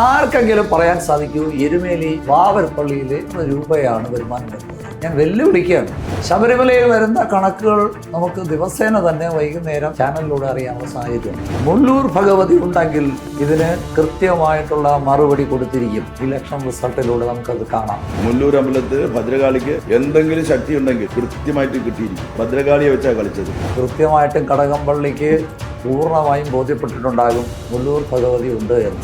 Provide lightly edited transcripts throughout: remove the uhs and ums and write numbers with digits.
ആർക്കെങ്കിലും പറയാൻ സാധിക്കൂ എരുമേലി വാവൽപ്പള്ളിയിലെ രൂപയാണ് വരുമാനം വരുന്നത്? ഞാൻ വെല്ലുവിളിക്കുകയാണ്. ശബരിമലയിൽ വരുന്ന കണക്കുകൾ നമുക്ക് ദിവസേന തന്നെ വൈകുന്നേരം ചാനലിലൂടെ അറിയാനുള്ള സാഹചര്യമാണ്. മുള്ളൂർ ഭഗവതി ഉണ്ടെങ്കിൽ ഇതിന് കൃത്യമായിട്ടുള്ള മറുപടി കൊടുത്തിരിക്കും. ഇലക്ഷൻ റിസൾട്ടിലൂടെ നമുക്കത് കാണാം. മുള്ളൂർ അമ്പലത്തിൽ ഭദ്രകാളിക്ക് എന്തെങ്കിലും ശക്തി ഉണ്ടെങ്കിൽ കൃത്യമായിട്ട് കിട്ടിയിരിക്കും. ഭദ്രകാളിയെ വെച്ചാണ് കളിച്ചത്. കൃത്യമായിട്ടും കടകംപള്ളിക്ക് പൂർണ്ണമായും ബോധ്യപ്പെട്ടിട്ടുണ്ടാകും മുള്ളൂർ ഭഗവതി ഉണ്ട് എന്ന്.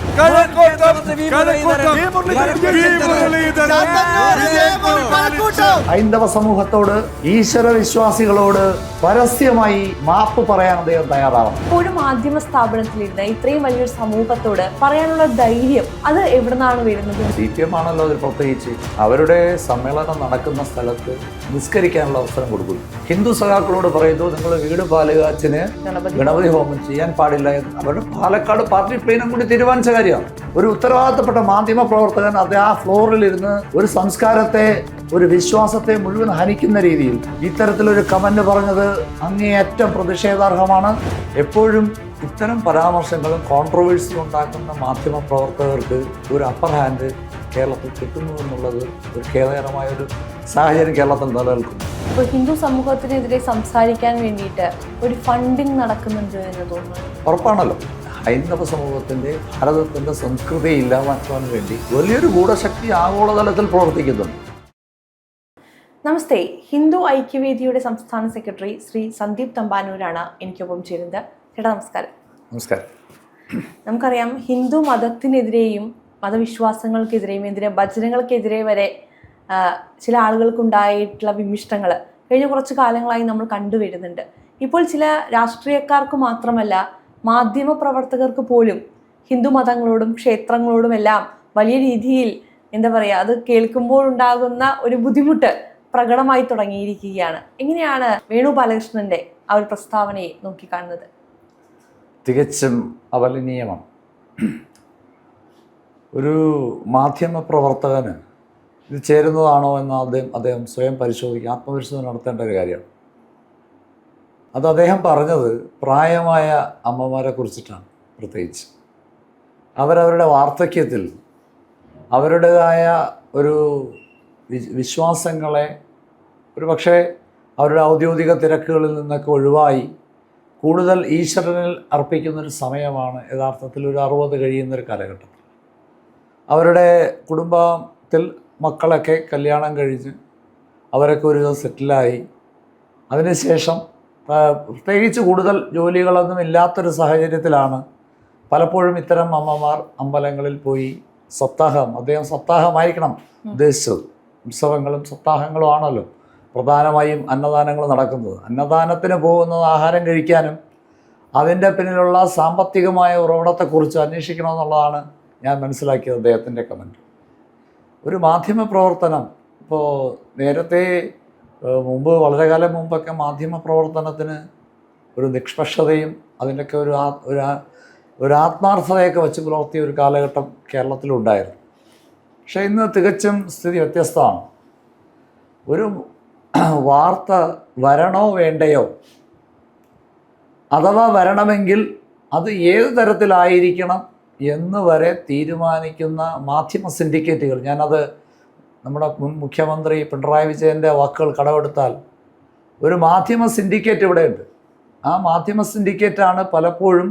ഹൈന്ദവ സമൂഹത്തോട്, ഈശ്വര വിശ്വാസികളോട് പരസ്യമായി മാപ്പ് പറയാൻ അദ്ദേഹം തയ്യാറാവണം. ഒരു മാധ്യമ സ്ഥാപനത്തിലിരുന്ന് ഇത്രയും വലിയൊരു സമൂഹത്തോട് പറയാനുള്ള ധൈര്യം അത് എവിടെ നിന്നാണ് വരുന്നത്? CPM ആണല്ലോ അതിൽ പ്രത്യേകിച്ച്. അവരുടെ സമ്മേളനം നടക്കുന്ന സ്ഥലത്ത് നിസ്കരിക്കാനുള്ള അവസരം കൊടുക്കുന്നു. ഹിന്ദു സഖാക്കളോട് പറയുന്നു, നിങ്ങൾ വീട് പാലുകാച്ചിന് ഗണപതി ഹോമം ചെയ്യാൻ പാടില്ല എന്ന് അവരുടെ പാലക്കാട് പാർട്ടി പ്ലീനം കൂടി തീരുമാനിച്ച കാര്യമാണ്. ഒരു ഉത്തരവാദിത്തപ്പെട്ട മാധ്യമ പ്രവർത്തകൻ അത് ആ ഫ്ലോറിലിരുന്ന് ഒരു സംസ്കാരത്തെ, ഒരു വിശ്വാസത്തെ മുഴുവൻ ഹനിക്കുന്ന രീതിയിൽ ഇത്തരത്തിലൊരു കമന്റ് പറഞ്ഞത് അങ്ങേയറ്റം പ്രതിഷേധാർഹമാണ്. എപ്പോഴും ഇത്തരം പരാമർശങ്ങളും കോൺട്രവേഴ്സി ഉണ്ടാക്കുന്ന മാധ്യമ പ്രവർത്തകർക്ക് ഒരു അപ്പർ ഹാൻഡ് കേരളത്തിൽ കിട്ടുന്നു എന്നുള്ളത് ഒരു ഖേദകരമായ ഒരു സാഹചര്യം കേരളത്തിൽ നിലനിൽക്കുന്നു. ഇപ്പോൾ ഹിന്ദു സമൂഹത്തിനെതിരെ സംസാരിക്കാൻ വേണ്ടിയിട്ട് ഒരു ഫണ്ടിങ് നടക്കുന്നുണ്ട് എന്ന് തോന്നുന്നു. ഉറപ്പാണല്ലോ. ഹൈന്ദവ സമൂഹത്തിൻ്റെ, ഭാരതത്തിൻ്റെ സംസ്കൃതിയെ ഇല്ലാതാക്കുവാൻ വേണ്ടി വലിയൊരു ഗൂഢശക്തി ആഗോളതലത്തിൽ പ്രവർത്തിക്കുന്നുണ്ട്. നമസ്തേ. ഹിന്ദു ഐക്യവേദിയുടെ സംസ്ഥാന സെക്രട്ടറി ശ്രീ സന്ദീപ് തമ്പാനൂരാണ് എനിക്കൊപ്പം ചേരുന്നത്. ചേട്ടാ നമസ്കാരം. നമസ്കാരം. നമുക്കറിയാം, ഹിന്ദു മതത്തിനെതിരെയും മതവിശ്വാസങ്ങൾക്കെതിരെയും ഭജനങ്ങൾക്കെതിരെ വരെ ചില ആളുകൾക്കുണ്ടായിട്ടുള്ള വിമിഷ്ടങ്ങൾ കഴിഞ്ഞ കുറച്ച് കാലങ്ങളായി നമ്മൾ കണ്ടുവരുന്നുണ്ട്. ഇപ്പോൾ ചില രാഷ്ട്രീയക്കാർക്ക് മാത്രമല്ല, മാധ്യമ പ്രവർത്തകർക്ക് പോലും ഹിന്ദു മതങ്ങളോടും ക്ഷേത്രങ്ങളോടും എല്ലാം വലിയ രീതിയിൽ അത് കേൾക്കുമ്പോൾ ഉണ്ടാകുന്ന ഒരു ബുദ്ധിമുട്ട് പ്രകടമായി തുടങ്ങിയിരിക്കുകയാണ്. എങ്ങനെയാണ് വേണു ബാലകൃഷ്ണന്റെ ആ ഒരു പ്രസ്താവനയെ നോക്കിക്കാണുന്നത്? തികച്ചും അപലനീയമാണ്. ഒരു മാധ്യമ പ്രവർത്തകന് ഇത് ചേരുന്നതാണോ എന്ന് അദ്ദേഹം സ്വയം പരിശോധിക്കുക, ആത്മപരിശോധന നടത്തേണ്ട ഒരു കാര്യമാണ്. അത് അദ്ദേഹം പറഞ്ഞത് പ്രായമായ അമ്മമാരെ കുറിച്ചിട്ടാണ്. പ്രത്യേകിച്ച് അവരവരുടെ വാർദ്ധക്യത്തിൽ അവരുടേതായ ഒരു വിശ്വാസങ്ങളെ ഒരു പക്ഷേ അവരുടെ ഔദ്യോഗിക തിരക്കുകളിൽ നിന്നൊക്കെ ഒഴിവായി കൂടുതൽ ഈശ്വരനിൽ അർപ്പിക്കുന്നൊരു സമയമാണ് യഥാർത്ഥത്തിൽ ഒരു 60 കഴിയുന്നൊരു കാലഘട്ടം. അവരുടെ കുടുംബത്തിൽ മക്കളൊക്കെ കല്യാണം കഴിഞ്ഞ് അവരൊക്കെ ഒരു സെറ്റിലായി, അതിനുശേഷം പ്രത്യേകിച്ച് കൂടുതൽ ജോലികളൊന്നും ഇല്ലാത്തൊരു സാഹചര്യത്തിലാണ് പലപ്പോഴും ഇത്തരം അമ്മമാർ അമ്പലങ്ങളിൽ പോയി അദ്ദേഹം സപ്താഹമായിരിക്കണം ഉദ്ദേശിച്ചത്. ഉത്സവങ്ങളും സപ്താഹങ്ങളും ആണല്ലോ പ്രധാനമായും അന്നദാനങ്ങൾ നടക്കുന്നത്. അന്നദാനത്തിന് പോകുന്നത് ആഹാരം കഴിക്കാനും അതിൻ്റെ പിന്നിലുള്ള സാമ്പത്തികമായ ഉറവിടത്തെക്കുറിച്ച് അന്വേഷിക്കണമെന്നുള്ളതാണ് ഞാൻ മനസ്സിലാക്കിയത് അദ്ദേഹത്തിൻ്റെ കമൻറ്റ്. ഒരു മാധ്യമ പ്രവർത്തനം ഇപ്പോൾ നേരത്തെ വളരെ കാലം മുമ്പൊക്കെ മാധ്യമ പ്രവർത്തനത്തിന് ഒരു നിഷ്പക്ഷതയും അതിൻ്റെയൊക്കെ ഒരു ആത്മാർത്ഥതയൊക്കെ വെച്ച് പുലർത്തിയ ഒരു കാലഘട്ടം കേരളത്തിലുണ്ടായിരുന്നു. പക്ഷേ ഇന്ന് തികച്ചും സ്ഥിതി വ്യത്യസ്തമാണ്. ഒരു വാർത്ത വരണോ വേണ്ടയോ, അഥവാ വരണമെങ്കിൽ അത് ഏത് തരത്തിലായിരിക്കണം എന്ന് വരെ തീരുമാനിക്കുന്ന മാധ്യമ സിൻഡിക്കേറ്റുകൾ, ഞാനത് നമ്മുടെ മുൻ മുഖ്യമന്ത്രി പിണറായി വിജയൻ്റെ വാക്കുകൾ കടമെടുത്താൽ ഒരു മാധ്യമ സിൻഡിക്കേറ്റ് ഇവിടെയുണ്ട്. ആ മാധ്യമ സിൻഡിക്കേറ്റാണ് പലപ്പോഴും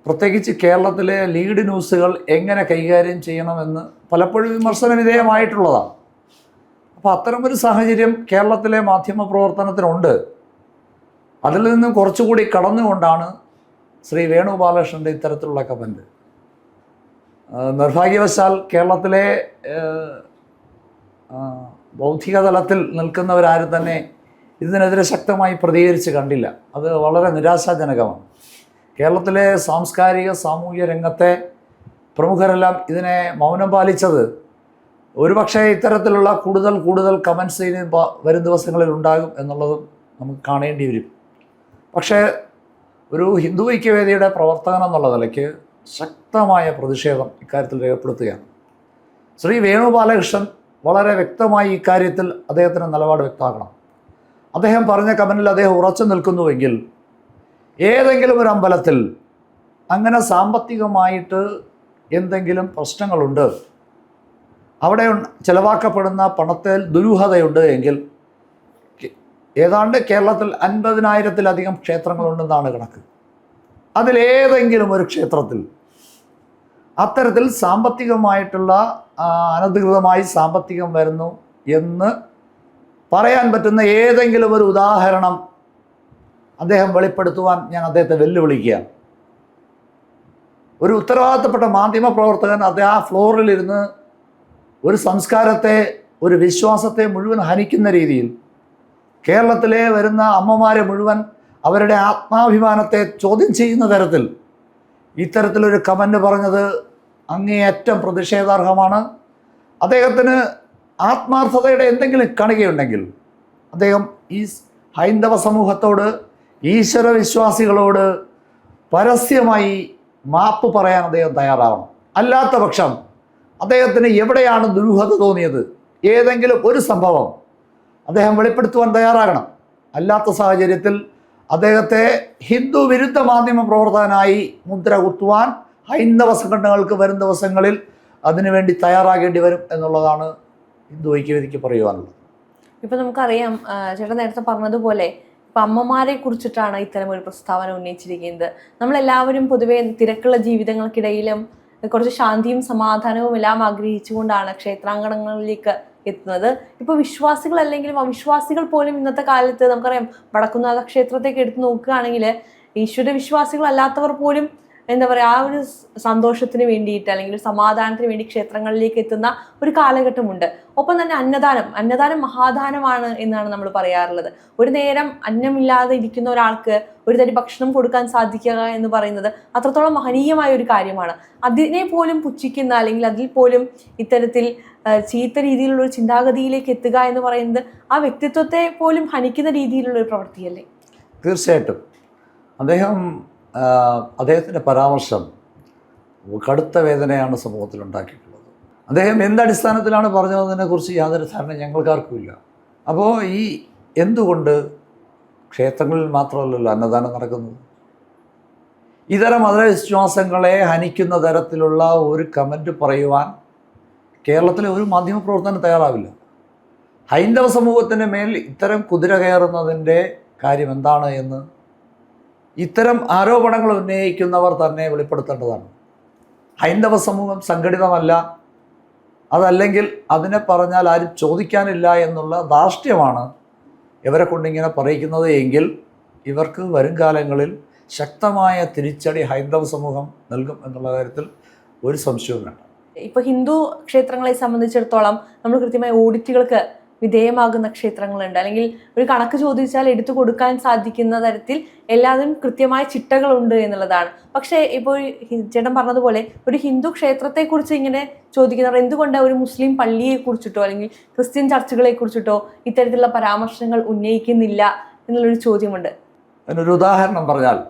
പ്രത്യേകിച്ച് കേരളത്തിലെ ലീഡ് ന്യൂസുകൾ എങ്ങനെ കൈകാര്യം ചെയ്യണമെന്ന് പലപ്പോഴും വിമർശന വിധേയമായിട്ടുള്ളതാണ്. അപ്പോൾ അത്തരമൊരു സാഹചര്യം കേരളത്തിലെ മാധ്യമ പ്രവർത്തനത്തിനുണ്ട്. അതിൽ നിന്നും കുറച്ചുകൂടി കടന്നുകൊണ്ടാണ് ശ്രീ വേണു ബാലകൃഷ്ണൻ്റെ ഇത്തരത്തിലുള്ള കമൻറ്റ്. നിർഭാഗ്യവശാൽ കേരളത്തിലെ ബൗദ്ധിക തലത്തിൽ നിൽക്കുന്നവരാരും തന്നെ ഇതിനെതിരെ ശക്തമായി പ്രതികരിച്ച് കണ്ടില്ല. അത് വളരെ നിരാശാജനകമാണ്. കേരളത്തിലെ സാംസ്കാരിക സാമൂഹ്യ രംഗത്തെ പ്രമുഖരെല്ലാം ഇതിനെ മൗനം പാലിച്ചത് ഒരുപക്ഷെ ഇത്തരത്തിലുള്ള കൂടുതൽ കമൻസ് ഇനി വരും ദിവസങ്ങളിൽ ഉണ്ടാകും എന്നുള്ളതും നമുക്ക് കാണേണ്ടി വരും. പക്ഷേ ഒരു ഹിന്ദു ഐക്യവേദിയുടെ പ്രവർത്തകൻ എന്നുള്ള നിലയ്ക്ക് ശക്തമായ പ്രതിഷേധം ഇക്കാര്യത്തിൽ രേഖപ്പെടുത്തുകയാണ്. ശ്രീ വേണു ബാലകൃഷ്ണൻ വളരെ വ്യക്തമായി ഇക്കാര്യത്തിൽ അദ്ദേഹത്തിൻ്റെ നിലപാട് വ്യക്തമാക്കണം. അദ്ദേഹം പറഞ്ഞ കമൻറ്റിൽ അദ്ദേഹം ഉറച്ചു നിൽക്കുന്നുവെങ്കിൽ ഏതെങ്കിലും ഒരു അമ്പലത്തിൽ അങ്ങനെ സാമ്പത്തികമായിട്ട് എന്തെങ്കിലും പ്രശ്നങ്ങളുണ്ട്, അവിടെ ചെലവാക്കപ്പെടുന്ന പണത്തിൽ ദുരൂഹതയുണ്ട് എങ്കിൽ ഏതാണ്ട് കേരളത്തിൽ 50,000-ത്തിലധികം ക്ഷേത്രങ്ങളുണ്ടെന്നാണ് കണക്ക്. അതിലേതെങ്കിലും ഒരു ക്ഷേത്രത്തിൽ അത്തരത്തിൽ സാമ്പത്തികമായിട്ടുള്ള അനധികൃതമായി സാമ്പത്തികം വരുന്നു എന്ന് പറയാൻ പറ്റുന്ന ഏതെങ്കിലും ഒരു ഉദാഹരണം അദ്ദേഹം വെളിപ്പെടുത്തുവാൻ ഞാൻ അദ്ദേഹത്തെ വെല്ലുവിളിക്കുകയാണ്. ഒരു ഉത്തരവാദിത്തപ്പെട്ട മാധ്യമ പ്രവർത്തകൻ അദ്ദേഹം ആ ഫ്ലോറിലിരുന്ന് ഒരു സംസ്കാരത്തെ, ഒരു വിശ്വാസത്തെ മുഴുവൻ ഹനിക്കുന്ന രീതിയിൽ കേരളത്തിലെ വരുന്ന അമ്മമാരെ മുഴുവൻ അവരുടെ ആത്മാഭിമാനത്തെ ചോദ്യം ചെയ്യുന്ന തരത്തിൽ ഇത്തരത്തിലൊരു കമൻറ്റ് പറഞ്ഞത് അങ്ങേയറ്റം പ്രതിഷേധാർഹമാണ്. അദ്ദേഹത്തിന് ആത്മാർത്ഥതയുടെ എന്തെങ്കിലും കണികയുണ്ടെങ്കിൽ അദ്ദേഹം ഈ ഹൈന്ദവ സമൂഹത്തോട്, ഈശ്വര വിശ്വാസികളോട് പരസ്യമായി മാപ്പ് പറയാൻ അദ്ദേഹം തയ്യാറാവണം. അല്ലാത്ത പക്ഷം അദ്ദേഹത്തിന് എവിടെയാണ് ദുരൂഹത തോന്നിയത്, ഏതെങ്കിലും ഒരു സംഭവം അദ്ദേഹം വെളിപ്പെടുത്തുവാൻ തയ്യാറാകണം. അല്ലാത്ത സാഹചര്യത്തിൽ അദ്ദേഹത്തെ ഹിന്ദു വിരുദ്ധ മാധ്യമ പ്രവർത്തകനായി മുദ്ര കുത്തുവാൻ ഹൈന്ദവ സംഘടനകൾക്ക് വരും ദിവസങ്ങളിൽ അതിനുവേണ്ടി തയ്യാറാകേണ്ടി വരും എന്നുള്ളതാണ് ഹിന്ദു ഐക്യവേദിക്ക് പറയുവാനുള്ളത്. ഇപ്പം നമുക്കറിയാം, ചേട്ടൻ നേരത്തെ പറഞ്ഞതുപോലെ ഇപ്പം അമ്മമാരെ കുറിച്ചിട്ടാണ് ഇത്തരം ഒരു പ്രസ്താവന ഉന്നയിച്ചിരിക്കുന്നത്. നമ്മളെല്ലാവരും പൊതുവെ തിരക്കുള്ള ജീവിതങ്ങൾക്കിടയിലും കുറച്ച് ശാന്തിയും സമാധാനവും എല്ലാം ആഗ്രഹിച്ചുകൊണ്ടാണ് ക്ഷേത്രാങ്കണങ്ങളിലേക്ക് എത്തുന്നത്. ഇപ്പോൾ വിശ്വാസികൾ അല്ലെങ്കിലും അവിശ്വാസികൾ പോലും ഇന്നത്തെ കാലത്ത് നമുക്കറിയാം, വടക്കുംനാഥ ക്ഷേത്രത്തേക്ക് എടുത്ത് നോക്കുകയാണെങ്കിൽ ഈശ്വര വിശ്വാസികൾ അല്ലാത്തവർ പോലും എന്താ പറയുക, ആ ഒരു സന്തോഷത്തിന് വേണ്ടിയിട്ട് അല്ലെങ്കിൽ സമാധാനത്തിന് വേണ്ടി ക്ഷേത്രങ്ങളിലേക്ക് എത്തുന്ന ഒരു കാലഘട്ടമുണ്ട്. ഒപ്പം തന്നെ അന്നദാനം മഹാദാനമാണ് എന്നാണ് നമ്മൾ പറയാറുള്ളത്. ഒരു നേരം അന്നമില്ലാതെ ഇരിക്കുന്ന ഒരാൾക്ക് ഒരു തരി ഭക്ഷണം കൊടുക്കാൻ സാധിക്കുക എന്ന് പറയുന്നത് അത്രത്തോളം മഹനീയമായ ഒരു കാര്യമാണ്. അതിനെ പോലും പുച്ഛിക്കുന്ന അല്ലെങ്കിൽ അതിൽ പോലും ഇത്തരത്തിൽ ചീത്ത രീതിയിലുള്ള ഒരു ചിന്താഗതിയിലേക്ക് എത്തുക എന്ന് പറയുന്നത് ആ വ്യക്തിത്വത്തെ പോലും ഹനിക്കുന്ന രീതിയിലുള്ള ഒരു പ്രവൃത്തിയല്ലേ? തീർച്ചയായിട്ടും അദ്ദേഹത്തിൻ്റെ പരാമർശം കടുത്ത വേദനയാണ് സമൂഹത്തിൽ ഉണ്ടാക്കിയിട്ടുള്ളത്. അദ്ദേഹം എന്തടിസ്ഥാനത്തിലാണ് പറഞ്ഞതിനെക്കുറിച്ച് യാതൊരു ധാരണ ഞങ്ങൾക്കാർക്കുമില്ല. അപ്പോൾ ഈ എന്തുകൊണ്ട് ക്ഷേത്രങ്ങളിൽ മാത്രമല്ലല്ലോ അന്നദാനം നടക്കുന്നത്? ഇതര മതവിശ്വാസങ്ങളെ ഹനിക്കുന്ന തരത്തിലുള്ള ഒരു കമൻറ്റ് പറയുവാൻ കേരളത്തിലെ ഒരു മാധ്യമപ്രവർത്തനം തയ്യാറാവില്ല. ഹൈന്ദവ സമൂഹത്തിൻ്റെ മേൽ ഇത്തരം കുതിര കയറുന്നതിൻ്റെ കാര്യം എന്താണ് എന്ന് ഇത്തരം ആരോപണങ്ങൾ ഉന്നയിക്കുന്നവർ തന്നെ വെളിപ്പെടുത്തേണ്ടതാണ്. ഹൈന്ദവ സമൂഹം സംഘടിതമല്ല, അതല്ലെങ്കിൽ അതിനെ പറഞ്ഞാൽ ആരും ചോദിക്കാനില്ല എന്നുള്ള ധാർഷ്ട്യമാണ് ഇവരെ കൊണ്ടിങ്ങനെ പറയിക്കുന്നത് എങ്കിൽ ഇവർക്ക് വരും കാലങ്ങളിൽ ശക്തമായ തിരിച്ചടി ഹൈന്ദവ സമൂഹം നൽകും എന്നുള്ള കാര്യത്തിൽ ഒരു സംശയവും വേണ്ട. ഇപ്പോൾ ഹിന്ദു ക്ഷേത്രങ്ങളെ സംബന്ധിച്ചിടത്തോളം നമ്മൾ കൃത്യമായ ഓഡിറ്റുകൾക്ക് വിധേയമാകുന്ന ക്ഷേത്രങ്ങളുണ്ട്. അല്ലെങ്കിൽ ഒരു കണക്ക് ചോദിച്ചാൽ എടുത്തു കൊടുക്കാൻ സാധിക്കുന്ന തരത്തിൽ എല്ലാത്തിനും കൃത്യമായ ചിട്ടകളുണ്ട് എന്നുള്ളതാണ്. പക്ഷേ ഇപ്പോൾ ചേട്ടൻ പറഞ്ഞതുപോലെ ഒരു ഹിന്ദു ക്ഷേത്രത്തെക്കുറിച്ച് ഇങ്ങനെ ചോദിക്കുന്നവർ എന്തുകൊണ്ട് ഒരു മുസ്ലിം പള്ളിയെ കുറിച്ചിട്ടോ അല്ലെങ്കിൽ ക്രിസ്ത്യൻ ചർച്ചുകളെ കുറിച്ചിട്ടോ ഇത്തരത്തിലുള്ള പരാമർശങ്ങൾ ഉന്നയിക്കുന്നില്ല എന്നുള്ളൊരു ചോദ്യമുണ്ട്. അതിനൊരു ഉദാഹരണം പറഞ്ഞാൽ,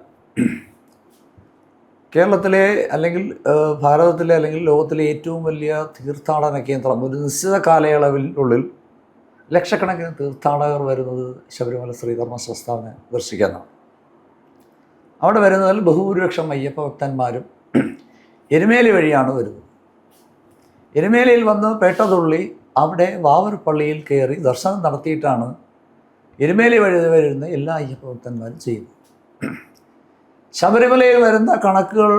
കേരളത്തിലെ അല്ലെങ്കിൽ ഭാരതത്തിലെ അല്ലെങ്കിൽ ലോകത്തിലെ ഏറ്റവും വലിയ തീർത്ഥാടന കേന്ദ്രം, ഒരു നിശ്ചിത കാലയളവിനുള്ളിൽ ലക്ഷക്കണക്കിന് തീർത്ഥാടകർ വരുന്നത് ശബരിമല ശ്രീധർമ്മ സംസ്ഥാനം ദർശിക്കാനാണ്. അവിടെ വരുന്നതിൽ ബഹുഭൂരിപക്ഷം അയ്യപ്പ ഭക്തന്മാരും എരുമേലി വഴിയാണ് വരുന്നത്. എരുമേലിയിൽ വന്ന് പേട്ടതുള്ളി അവിടെ വാവൂർ പള്ളിയിൽ കയറി ദർശനം നടത്തിയിട്ടാണ് എരുമേലി വഴി വരുന്ന എല്ലാ അയ്യപ്പ ഭക്തന്മാരും ചെയ്യുന്നത്. ശബരിമലയിൽ വരുന്ന കണക്കുകൾ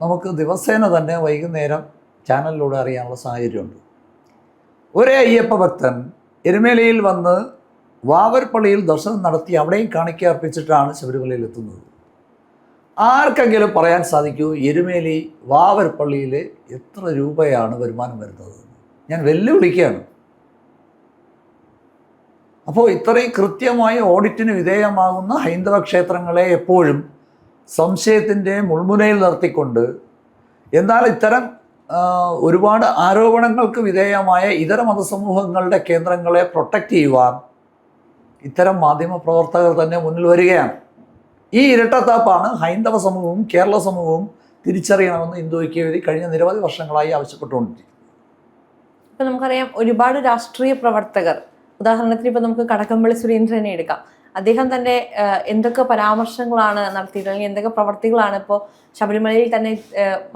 നമുക്ക് ദിവസേന തന്നെ വൈകുന്നേരം ചാനലിലൂടെ അറിയാനുള്ള സാഹചര്യമുണ്ട്. ഒരേ അയ്യപ്പ ഭക്തൻ എരുമേലിയിൽ വന്ന് വാവൂർ പള്ളിയിൽ ദർശനം നടത്തി അവിടെയും കാണിക്ക അർപ്പിച്ചിട്ടാണ് ശബരിമലയിൽ എത്തുന്നത്. ആർക്കെങ്കിലും പറയാൻ സാധിക്കൂ എരുമേലി വാവൂർ പള്ളിയിൽ എത്ര രൂപയാണ് വരുമാനം വരുന്നത്? ഞാൻ വെല്ലുവിളിക്കുകയാണ്. അപ്പോൾ ഇത്രയും കൃത്യമായി ഓഡിറ്റിന് വിധേയമാകുന്ന ഹൈന്ദവ ക്ഷേത്രങ്ങളെ എപ്പോഴും സംശയത്തിൻ്റെ മുൾമുനയിൽ നിർത്തിക്കൊണ്ട്, എന്നാൽ ഇത്തരം ഒരുപാട് ആരോപണങ്ങൾക്ക് വിധേയമായ ഇതര മതസമൂഹങ്ങളുടെ കേന്ദ്രങ്ങളെ പ്രൊട്ടക്റ്റ് ചെയ്യുവാൻ ഇത്തരം മാധ്യമ പ്രവർത്തകർ തന്നെ മുന്നിൽ വരികയാണ്. ഈ ഇരട്ടത്താപ്പാണ് ഹൈന്ദവ സമൂഹവും കേരള സമൂഹവും തിരിച്ചറിയണമെന്ന് ഹിന്ദു ഐക്യവേദി കഴിഞ്ഞ നിരവധി വർഷങ്ങളായി ആവശ്യപ്പെട്ടുകൊണ്ടിരിക്കുന്നു. ഇപ്പം നമുക്കറിയാം, ഒരുപാട് രാഷ്ട്രീയ പ്രവർത്തകർ, ഉദാഹരണത്തിന് ഇപ്പം നമുക്ക് കടകംപള്ളി സുരേന്ദ്രനെ എടുക്കാം. അദ്ദേഹം തന്നെ എന്തൊക്കെ പരാമർശങ്ങളാണ് നടത്തിയത്, അല്ലെങ്കിൽ എന്തൊക്കെ പ്രവർത്തികളാണ് ഇപ്പോൾ ശബരിമലയിൽ തന്നെ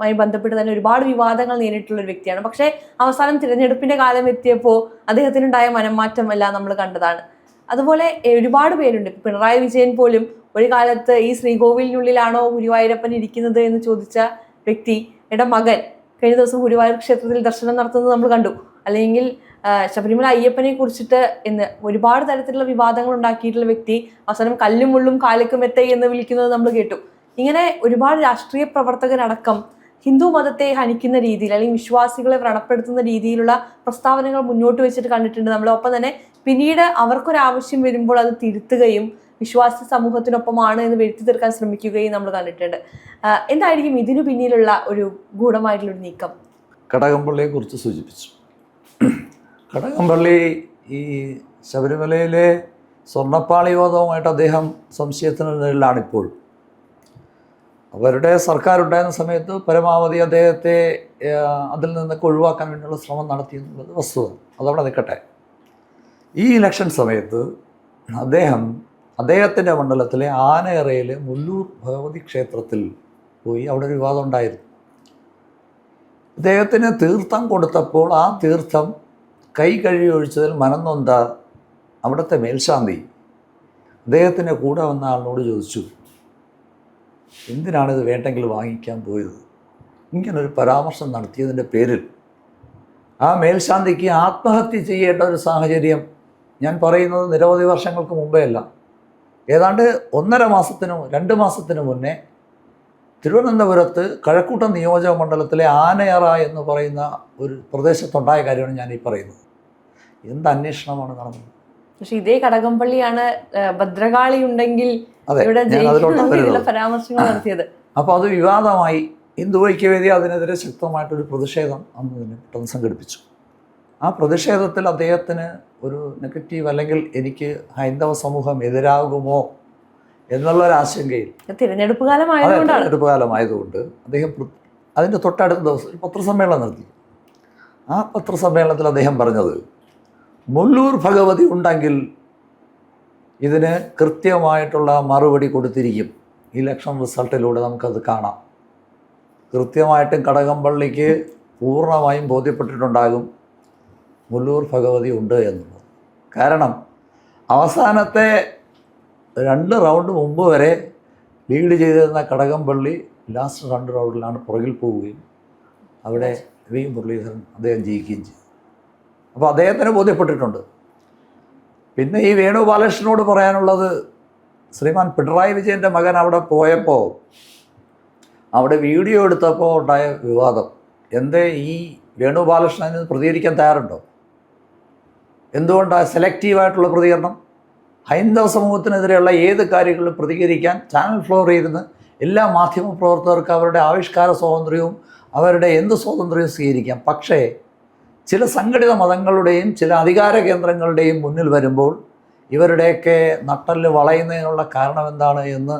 മായി ബന്ധപ്പെട്ട് തന്നെ ഒരുപാട് വിവാദങ്ങൾ നേരിട്ടുള്ള ഒരു വ്യക്തിയാണ്. പക്ഷേ അവസാനം തിരഞ്ഞെടുപ്പിന്റെ കാലം എത്തിയപ്പോൾ അദ്ദേഹത്തിനുണ്ടായ മനംമാറ്റം എല്ലാം നമ്മൾ കണ്ടതാണ്. അതുപോലെ ഒരുപാട് പേരുണ്ട്. പിണറായി വിജയൻ പോലും ഒരു കാലത്ത് ഈ ശ്രീകോവിലിനുള്ളിലാണോ ഗുരുവായൂരപ്പൻ ഇരിക്കുന്നത് എന്ന് ചോദിച്ച വ്യക്തിയുടെ മകൻ കഴിഞ്ഞ ദിവസം ഗുരുവായൂർ ക്ഷേത്രത്തിൽ ദർശനം നടത്തുന്നത് നമ്മൾ കണ്ടു. അല്ലെങ്കിൽ ശബരിമല അയ്യപ്പനെ കുറിച്ചിട്ട് എന്ന് ഒരുപാട് തരത്തിലുള്ള വിവാദങ്ങൾ ഉണ്ടാക്കിയിട്ടുള്ള വ്യക്തി അവസാനം കല്ലും മുള്ളും കാലിക്കും എത്തൈ എന്ന് വിളിക്കുന്നത് നമ്മൾ കേട്ടു. ഇങ്ങനെ ഒരുപാട് രാഷ്ട്രീയ പ്രവർത്തകരടക്കം ഹിന്ദു മതത്തെ ഹനിക്കുന്ന രീതിയിൽ അല്ലെങ്കിൽ വിശ്വാസികളെ വ്രണപ്പെടുത്തുന്ന രീതിയിലുള്ള പ്രസ്താവനകൾ മുന്നോട്ട് വെച്ചിട്ട് കണ്ടിട്ടുണ്ട് നമ്മൾ. ഒപ്പം തന്നെ പിന്നീട് അവർക്കൊരാവശ്യം വരുമ്പോൾ അത് തിരുത്തുകയും വിശ്വാസി സമൂഹത്തിനൊപ്പമാണ് എന്ന് വരുത്തി തീർക്കാൻ ശ്രമിക്കുകയും നമ്മൾ കണ്ടിട്ടുണ്ട്. എന്തായിരിക്കും ഇതിനു പിന്നിലുള്ള ഒരു ഗൂഢമായിട്ടുള്ളൊരു നീക്കം? കടകംപള്ളിയെ കുറിച്ച് സൂചിപ്പിച്ചു. കടകംപള്ളി ഈ ശബരിമലയിലെ സ്വർണ്ണപ്പാളി വിവാദവുമായിട്ട് അദ്ദേഹം സംശയത്തിന് നിഴലിലാണിപ്പോൾ. അവരുടെ സർക്കാർ ഉണ്ടായിരുന്ന സമയത്ത് പരമാവധി അദ്ദേഹത്തെ അതിൽ നിന്നൊക്കെ ഒഴിവാക്കാൻ വേണ്ടിയുള്ള ശ്രമം നടത്തി എന്നുള്ളത് വസ്തുത. അതവിടെ നിൽക്കട്ടെ. ഈ ഇലക്ഷൻ സമയത്ത് അദ്ദേഹത്തിൻ്റെ മണ്ഡലത്തിലെ ആനയറയിലെ മുല്ലൂർ ഭഗവതി ക്ഷേത്രത്തിൽ പോയി അവിടെ ഒരു വിവാദം ഉണ്ടായിരുന്നു. അദ്ദേഹത്തിന് തീർത്ഥം കൊടുത്തപ്പോൾ ആ തീർത്ഥം കൈ കഴുകി ഒഴിച്ചതിൽ മനംനൊന്ത അവിടുത്തെ മേൽശാന്തി അദ്ദേഹത്തിൻ്റെ കൂടെ വന്ന ആളിനോട് ചോദിച്ചു, എന്തിനാണിത് വേണ്ടെങ്കിൽ വാങ്ങിക്കാൻ പോയത്? ഇങ്ങനൊരു പരാമർശം നടത്തിയതിൻ്റെ പേരിൽ ആ മേൽശാന്തിക്ക് ആത്മഹത്യ ചെയ്യേണ്ട ഒരു സാഹചര്യം, ഞാൻ പറയുന്നത് നിരവധി വർഷങ്ങൾക്ക് മുമ്പേ അല്ല, ഏതാണ്ട് 1.5 മാസത്തിനോ 2 മാസത്തിനു മുന്നേ തിരുവനന്തപുരത്ത് കഴക്കൂട്ടം നിയോജക മണ്ഡലത്തിലെ ആനയറ എന്ന് പറയുന്ന ഒരു പ്രദേശത്തുണ്ടായ കാര്യമാണ് ഞാൻ ഈ പറയുന്നത്. എന്ത് അന്വേഷണമാണ് നടന്നത്? പക്ഷെ ഇതേ കടകംപള്ളിയാണ് ഭദ്രകാളി ഉണ്ടെങ്കിൽ ഇവിടെ പരാമർശങ്ങൾ നടത്തിയത്. അപ്പോൾ അത് വിവാദമായി. ഹിന്ദു ഐക്യവേദി അതിനെതിരെ ശക്തമായിട്ടൊരു പ്രതിഷേധം അന്ന് തന്നെ പെട്ടെന്ന് സംഘടിപ്പിച്ചു. ആ പ്രതിഷേധത്തിൽ അദ്ദേഹത്തിന് ഒരു നെഗറ്റീവ്, അല്ലെങ്കിൽ എനിക്ക് ഹൈന്ദവ സമൂഹം എതിരാകുമോ എന്നുള്ളൊരാശങ്കയിൽ തിരഞ്ഞെടുപ്പ് കാലമായതുകൊണ്ട് അദ്ദേഹം അതിൻ്റെ തൊട്ടടുത്ത ദിവസം ഒരു പത്രസമ്മേളനം നടത്തി. ആ പത്രസമ്മേളനത്തിൽ അദ്ദേഹം പറഞ്ഞത്, മുല്ലൂർ ഭഗവതി ഉണ്ടെങ്കിൽ ഇതിന് കൃത്യമായിട്ടുള്ള മറുപടി കൊടുത്തിരിക്കും. ഇലക്ഷൻ റിസൾട്ടിലൂടെ നമുക്കത് കാണാം. കൃത്യമായിട്ടും കടകംപള്ളിക്ക് പൂർണ്ണമായും ബോധ്യപ്പെട്ടിട്ടുണ്ടാകും മുല്ലൂർ ഭഗവതി ഉണ്ട് എന്നുള്ളത്. കാരണം അവസാനത്തെ 2 റൗണ്ട് മുമ്പ് വരെ ലീഡ് ചെയ്തിരുന്ന കടകംപള്ളി ലാസ്റ്റ് 2 റൗണ്ടിലാണ് പുറകിൽ പോവുകയും അവിടെ വി മുരളീധരൻ അദ്ദേഹം ജയിക്കുകയും ചെയ്തു. അപ്പോൾ അദ്ദേഹത്തിന് ബോധ്യപ്പെട്ടിട്ടുണ്ട്. പിന്നെ ഈ വേണുഗോപാലകൃഷ്ണനോട് പറയാനുള്ളത്, ശ്രീമാൻ പിണറായി വിജയൻ്റെ മകൻ അവിടെ പോയപ്പോൾ അവിടെ വീഡിയോ എടുത്തപ്പോൾ ഉണ്ടായ വിവാദം, എന്തേ ഈ വേണുഗോപാലകൃഷ്ണൻ അതിന് പ്രതികരിക്കാൻ തയ്യാറുണ്ടോ? എന്തുകൊണ്ടാണ് സെലക്റ്റീവായിട്ടുള്ള പ്രതികരണം? ഹൈന്ദവ സമൂഹത്തിനെതിരെയുള്ള ഏത് കാര്യങ്ങളിലും പ്രതികരിക്കാൻ ചാനൽ ഫ്ലോറിൽ ഇരുന്ന് എല്ലാ മാധ്യമപ്രവർത്തകർക്ക് അവരുടെ ആവിഷ്കാര സ്വാതന്ത്ര്യവും അവരുടെ എന്ത് സ്വാതന്ത്ര്യവും സ്വീകരിക്കാം. പക്ഷേ ചില സംഘടിത മതങ്ങളുടെയും ചില അധികാര കേന്ദ്രങ്ങളുടെയും മുന്നിൽ വരുമ്പോൾ ഇവരുടെയൊക്കെ നട്ടല് വളയുന്നതിനുള്ള കാരണം എന്താണ് എന്ന്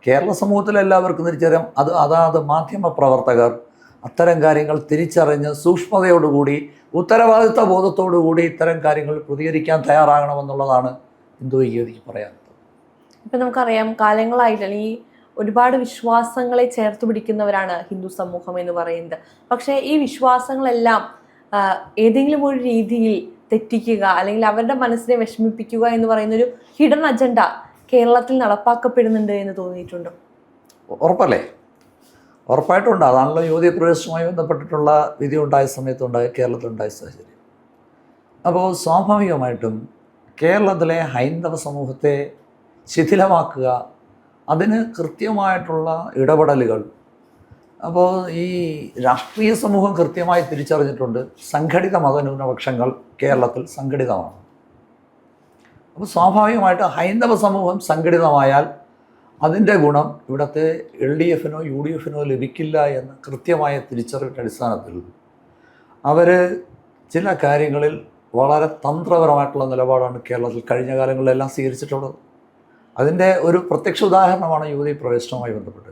കേരള സമൂഹത്തിലെ എല്ലാവർക്കും തിരിച്ചറിയാം. അതാത് മാധ്യമ പ്രവർത്തകർ അത്തരം കാര്യങ്ങൾ തിരിച്ചറിഞ്ഞ് സൂക്ഷ്മതയോടുകൂടി ഉത്തരവാദിത്ത ബോധത്തോടുകൂടി ഇത്തരം കാര്യങ്ങൾ പ്രതികരിക്കാൻ തയ്യാറാകണമെന്നുള്ളതാണ് ഹിന്ദു ഐക്യവേദിക്ക് പറയാനുള്ളത്. ഇപ്പം നമുക്കറിയാം, കാലങ്ങളായിട്ട് ഈ ഒരുപാട് വിശ്വാസങ്ങളെ ചേർത്ത് പിടിക്കുന്നവരാണ് ഹിന്ദു സമൂഹം എന്ന് പറയുന്നത്. പക്ഷേ ഈ വിശ്വാസങ്ങളെല്ലാം ഏതെങ്കിലും ഒരു രീതിയിൽ തെറ്റിക്കുക അല്ലെങ്കിൽ അവരുടെ മനസ്സിനെ വിഷമിപ്പിക്കുക എന്ന് പറയുന്നൊരു ഹിഡൻ അജണ്ട കേരളത്തിൽ നടപ്പാക്കപ്പെടുന്നുണ്ട് എന്ന് തോന്നിയിട്ടുണ്ടോ? ഉറപ്പല്ലേ? ഉറപ്പായിട്ടുണ്ട്. അതാണല്ലോ യുവതീ പ്രവേശനവുമായി ബന്ധപ്പെട്ടിട്ടുള്ള വിധി ഉണ്ടായ സമയത്തുണ്ടായ കേരളത്തിലുണ്ടായ സാഹചര്യം. അപ്പോൾ സ്വാഭാവികമായിട്ടും കേരളത്തിലെ ഹൈന്ദവ സമൂഹത്തെ ശിഥിലമാക്കുക, അതിന് കൃത്യമായിട്ടുള്ള ഇടപെടലുകൾ. അപ്പോൾ ഈ രാഷ്ട്രീയ സമൂഹം കൃത്യമായി തിരിച്ചറിഞ്ഞിട്ടുണ്ട്, സംഘടിത മതന്യൂനപക്ഷങ്ങൾ കേരളത്തിൽ സംഘടിതമാണ്. അപ്പോൾ സ്വാഭാവികമായിട്ട് ഹൈന്ദവ സമൂഹം സംഘടിതമായാൽ അതിൻ്റെ ഗുണം ഇവിടുത്തെ LDFനോ UDFനോ ലഭിക്കില്ല എന്ന് കൃത്യമായ തിരിച്ചറിവിൻ്റെ അടിസ്ഥാനത്തിൽ അവർ ചില കാര്യങ്ങളിൽ വളരെ തന്ത്രപരമായിട്ടുള്ള നിലപാടാണ് കേരളത്തിൽ കഴിഞ്ഞ കാലങ്ങളിലെല്ലാം സ്വീകരിച്ചിട്ടുള്ളത്. അതിൻ്റെ ഒരു പ്രത്യക്ഷ ഉദാഹരണമാണ് യുവതീ പ്രവേശനവുമായി ബന്ധപ്പെട്ട്.